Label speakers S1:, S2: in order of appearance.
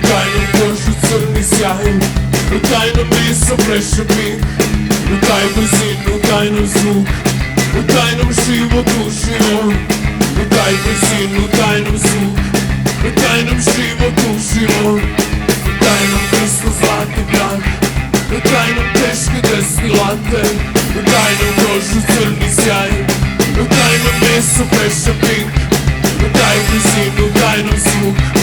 S1: tajnom kožu crni sjaj, u tajnom miso preše pink, u taj brzinu, u tajnom zvuk, u tajnom život uživo, u taj brzinu, u tajnom zvuk, u tajnom život uživo, u tajnom kristal zlati prah, u tajnom teške destilate, u tajnom kožu crni sjaj, u tajnom meso preše pink, u taj brzinu, u tajnom zvuk,